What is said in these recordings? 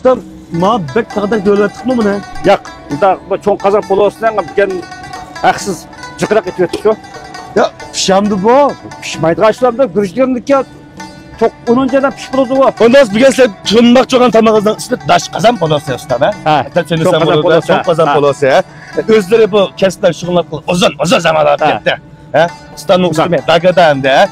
Ustam, ma bek tağdak dövlettik mi ne? Yok, bu çoğun kazan polosundan bir haksız cıkırak etiyordu şu. Ya pişamdı bu. Pişmaydı kaçlarında gürücülerindeki çok onuncadan pişpolozu var. Ondan sonra sen çınmak çoğun tamağızdan üstü daş kazan polosu ya usta be. Ha, Sen çok kazan polosu ya. Özleri bu kesler şunlar uzun zamanlar gitti. Ha, ustanın üstüme dagadan da.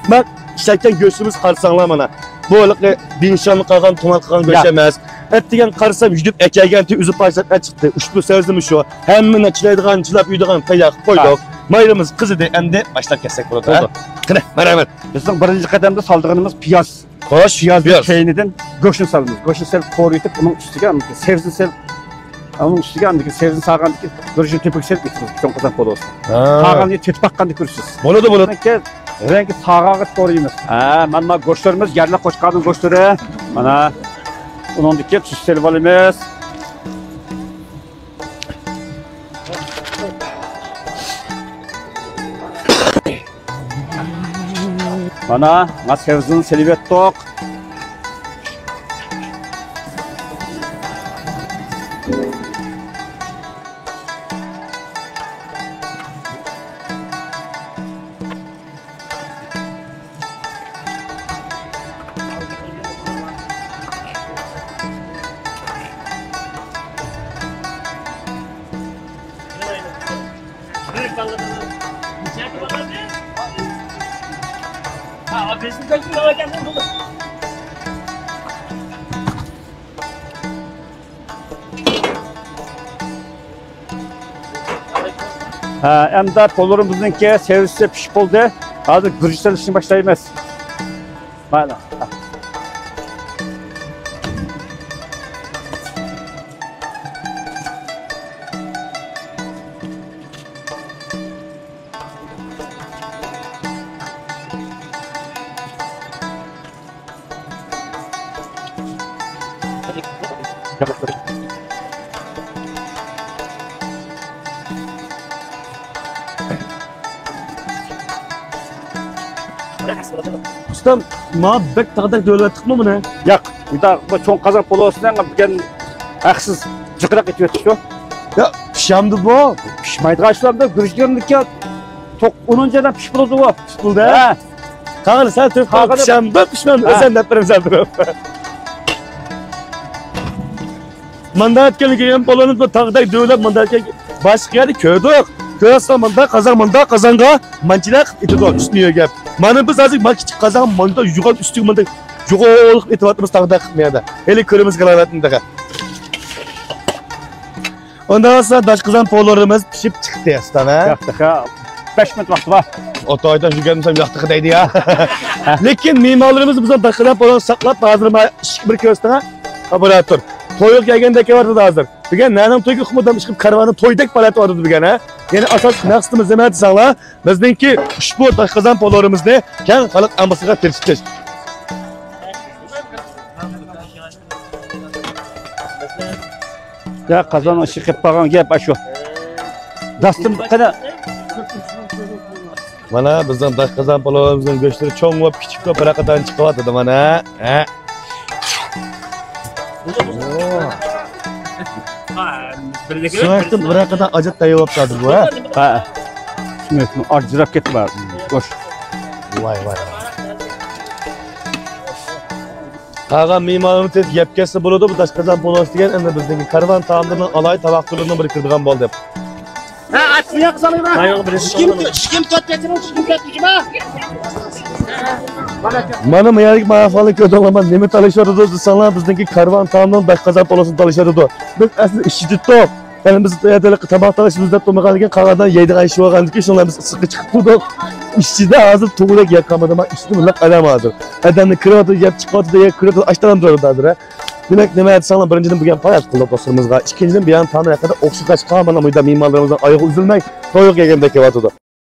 Bak işlerken göğsümüz karsanlamana. Bu öyle binşanlı kalan, tumal kalan göçemez. Ettigen karısam yüdüp ekegenti üzüp başlatma çıktı. Uçlu sözümü şu. Hemen açılaydıgan, çılap yüdügan kayak koyduk. Mayrımız kızı de hem de başlar kessek burada. Kine, merhamet. Bizim birinci kademde saldığımız piyaz. Koş, Piyaz peynirden göçün salımız. Göçün sel koruyup bunun üstüge aldık. Sevzin sel onun üstüge aldık. Sevzin sağgandık. Görüşün tepik sel getirdik. Çok kızan pol olsun. Sağgandık, tetbakkandık görüşürüz. Bunu da bunu. Rengi sağağız koruyumuz. Mana göçlerimiz yerli koçkanın göçleri. Mana onun dikkat süsleri valimiz. Mana sevzin selibet tok. Hem de polurumuzunki serviste pişip oldu. Hazır gürcüsel işini başlayamaz. Bana. Ustam, ma bek tağdak dövlettik mi ne? Yok, bu çoğun kazan polosundan bir haksız cıkırak etiyordu şu. Ya pişamdı bu. Pişmaydı kaçlarında gürücülerindeki çok onuncadan pişpolozu var. Pişpoldu ha? Kanka sen tüp pişamdı, pişmandı. Sen de yaparım sen de. Mandat gelirken polonun bu tağdak dövlet mandat gelirken başka yerde köydük. Köy aslamanda kazanga mancilak eti doğru üstünüyor gel. Manı biz azıcık makçı kazan manda yugal üstü manda yugal eti vatımız tağda kıtmaya da. Hele kırmızı kalavatında da. Ondan sonra daş kızan pollarımız pişip çıktı yastan ha. Yaktık ha. 5 minut vakti var. Otoydan yügelmişsem yaktık deydi ya. Lekin mimarlarımız bizden daş kızan pollarını saklap hazırlama şık bir köstana laboratuvar. Toyuk gelgendeki vardı da hazır. Bugün nenem toyuk okumadan çıkıp karavanın toydek palet vardı bugün ha. Yani asas maqsadimiz nima desanglar, bizningki ushbu dash qazon pollarimizni keng xalq ambasiga tiritish. Ya qazon ishi qilib qolgan gap shu. Dastim qana. Mana bizning dash qazon pollarimizni go'shtlari cho'ng va kichik va biraqadan chiqyapti mana. Ha. Suaktan biraqadan ajab tayyorlab bu ha. Ha. Shunday ajrab ketib go'sh. Vay. Qag'an me'morimiz tez gap kelsa bo'ladi bu dash qazon polasi degan endi bizningki karvon taomlarining alay tovoq turidan biri kirdigan bo'ldi. Ha, atmaya qilsanglar. Shkim to'tatining, shkim to'tishma. Mana mayalik mahafali ko'dolaman nima talashadi desanlar bizningki karvon taomlarining dash qazon polasini talashadi. Biz asli ishchi to'q. Yani biz taboq talashimizda to'maganligin qag'adan yeydigan ish bo'lganligi shunlar biz issiqqa chiqib turdik. İşçide hazır tuğlak yakamadı ama işçide bunlar kalem hazır. Adamın kırıvatı yap çıkmadı diye kırıvatı açtaran dururdu. Demek ne meğer sana birinciden bugün payat kıldık dostlarımızga. İkinciden bir yan tanrı kadar okşu kaç kalmadan mıydı mimarlarımızdan ayağı üzülmek. Toyuk yegendeki vatıda.